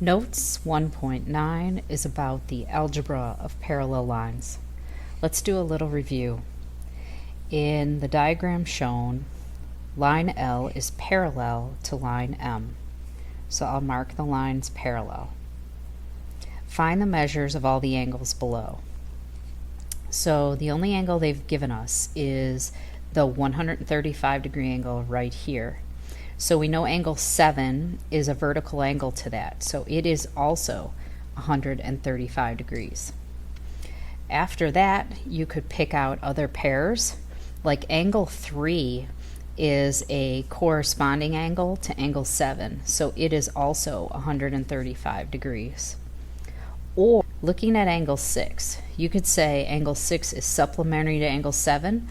Notes 1.9 is about the algebra of parallel lines. Let's do a little review. In the diagram shown, line L is parallel to line M. So I'll mark the lines parallel. Find the measures of all the angles below. So the only angle they've given us is the 135 degree angle right here. So we know angle 7 is a vertical angle to that, so it is also 135 degrees. After that, you could pick out other pairs, like angle 3 is a corresponding angle to angle 7, so it is also 135 degrees. Or looking at angle 6, you could say angle 6 is supplementary to angle 7,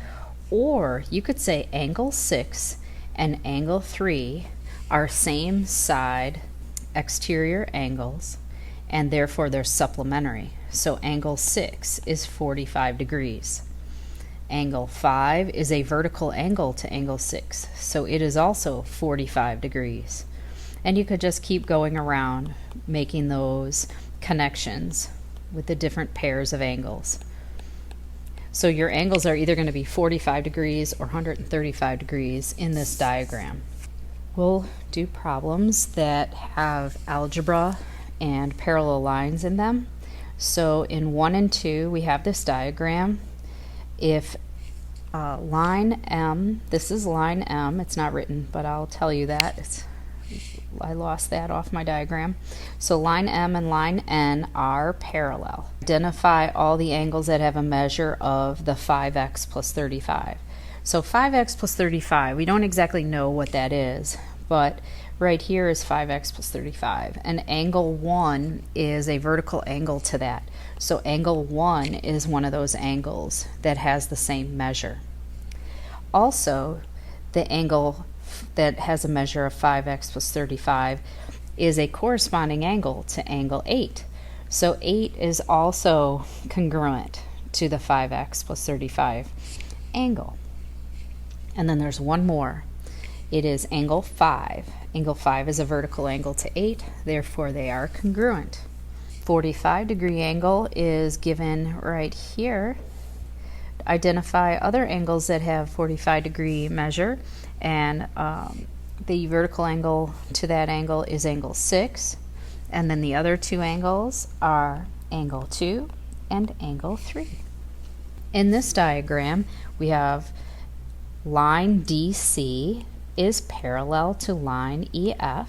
or you could say angle 6 and angle 3 are same side exterior angles, and therefore they're supplementary. So angle 6 is 45 degrees. Angle 5 is a vertical angle to angle 6, so it is also 45 degrees. And you could just keep going around making those connections with the different pairs of angles. So your angles are either going to be 45 degrees or 135 degrees in this diagram. We'll do problems that have algebra and parallel lines in them. So in 1 and 2 we have this diagram. If line M, this is line M, it's not written, but I'll tell you that. I lost that off my diagram. So line M and line N are parallel. Identify all the angles that have a measure of the 5x plus 35. So 5x plus 35, we don't exactly know what that is, but right here is 5x plus 35. And angle 1 is a vertical angle to that. So angle 1 is one of those angles that has the same measure. Also, the angle that has a measure of 5x plus 35 is a corresponding angle to angle 8. So 8 is also congruent to the 5x plus 35 angle. And then there's one more. It is angle 5. Angle 5 is a vertical angle to 8, therefore they are congruent. 45 degree angle is given right here. Identify other angles that have 45 degree measure, and the vertical angle to that angle is angle 6, and then the other two angles are angle 2 and angle 3. In this diagram we have line DC is parallel to line EF,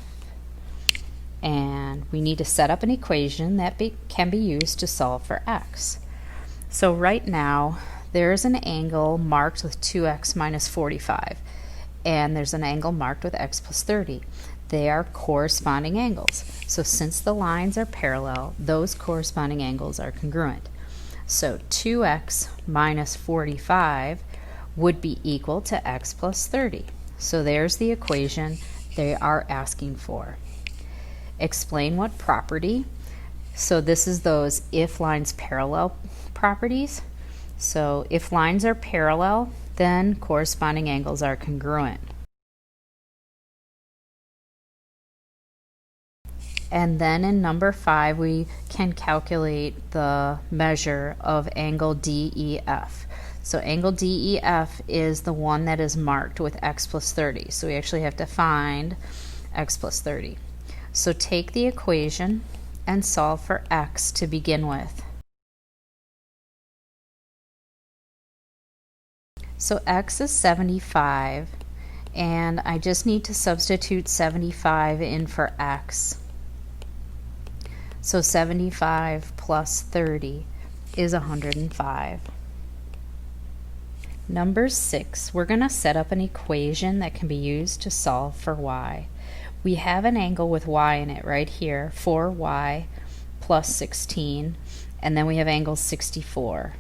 and we need to set up an equation that can be used to solve for x. So right now there's an angle marked with 2x minus 45, and there's an angle marked with x plus 30. They are corresponding angles. So since the lines are parallel, those corresponding angles are congruent. So 2x minus 45 would be equal to x plus 30. So there's the equation they are asking for. Explain what property. So this is those if lines parallel properties. So if lines are parallel, then corresponding angles are congruent. And then in number 5 we can calculate the measure of angle DEF. So angle DEF is the one that is marked with x plus 30. So we actually have to find x plus 30. So take the equation and solve for x to begin with. So x is 75, and I just need to substitute 75 in for x. So 75 plus 30 is 105. Number 6, we're going to set up an equation that can be used to solve for y. We have an angle with y in it right here, 4y plus 16, and then we have angle 64.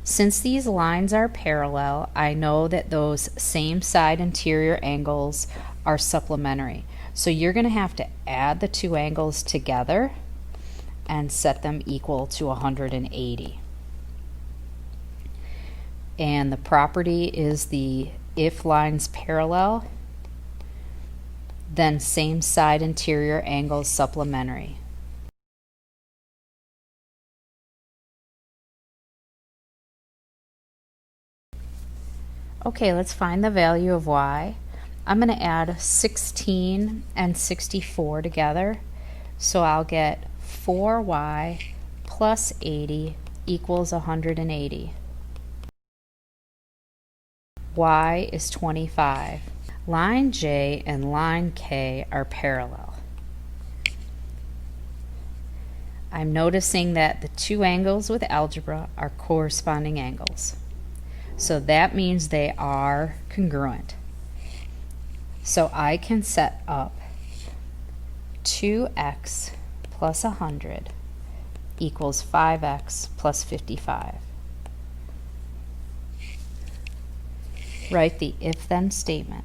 Since these lines are parallel, I know that those same side interior angles are supplementary. So you're going to have to add the two angles together and set them equal to 180. And the property is the if lines parallel, then same side interior angles supplementary. Okay, let's find the value of y. I'm going to add 16 and 64 together, so I'll get 4y plus 80 equals 180. Y is 25. Line J and line K are parallel. I'm noticing that the two angles with algebra are corresponding angles. So that means they are congruent. So I can set up 2x plus 100 equals 5x plus 55. Write the if-then statement.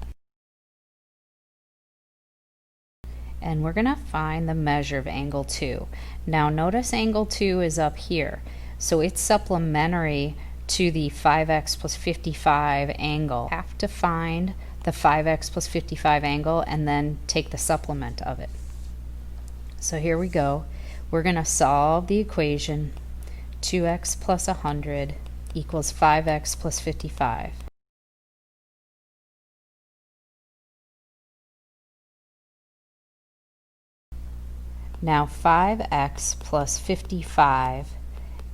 And we're going to find the measure of angle 2. Now notice angle 2 is up here, so it's supplementary to the 5x plus 55 angle. You have to find the 5x plus 55 angle and then take the supplement of it. So here we go. We're going to solve the equation 2x plus 100 equals 5x plus 55. Now 5x plus 55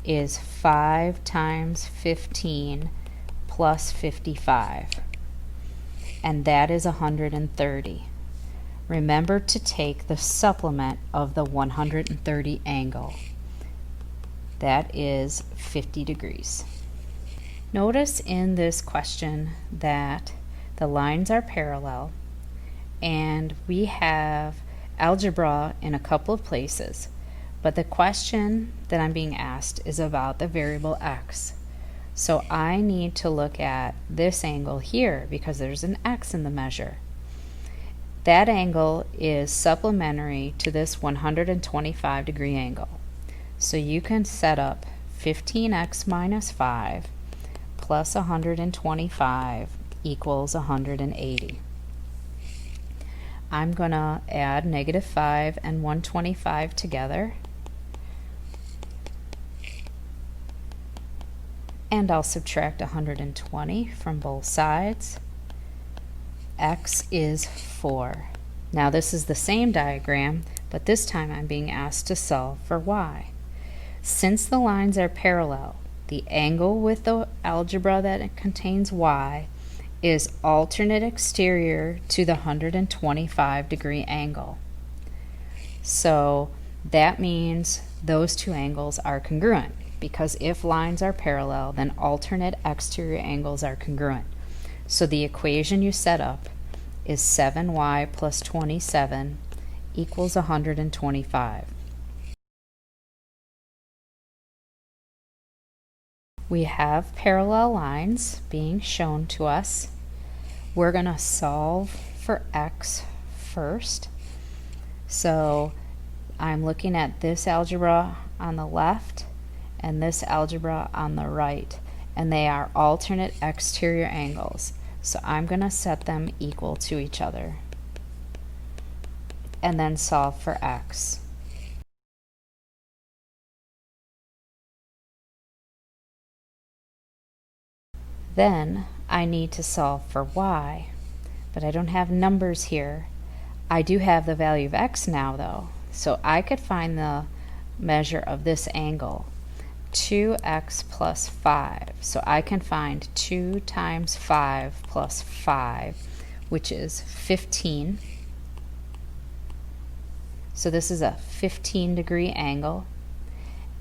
is 5 times 15 plus 55, and that is 130. Remember to take the supplement of the 130 angle. That is 50 degrees. Notice in this question that the lines are parallel and we have algebra in a couple of places, but the question that I'm being asked is about the variable x. So I need to look at this angle here because there's an x in the measure. That angle is supplementary to this 125 degree angle. So you can set up 15x minus 5 plus 125 equals 180. I'm going to add negative 5 and 125 together, and I'll subtract 120 from both sides. X is 4. Now this is the same diagram, but this time I'm being asked to solve for y. Since the lines are parallel, the angle with the algebra that contains y is alternate exterior to the 125 degree angle. So that means those two angles are congruent, because if lines are parallel, then alternate exterior angles are congruent. So the equation you set up is 7y plus 27 equals 125. We have parallel lines being shown to us. We're going to solve for x first. So I'm looking at this algebra on the left and this algebra on the right, and they are alternate exterior angles. So I'm going to set them equal to each other and then solve for x. Then I need to solve for y, but I don't have numbers here. I do have the value of x now though, so I could find the measure of this angle, 2x plus 5. So I can find 2 times 5 plus 5, which is 15. So this is a 15 degree angle,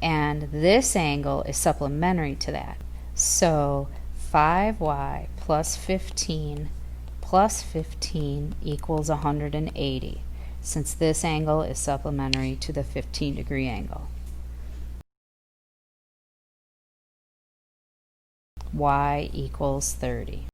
and this angle is supplementary to that. So 5y plus 15 plus 15 equals 180, since this angle is supplementary to the 15 degree angle. Y equals 30.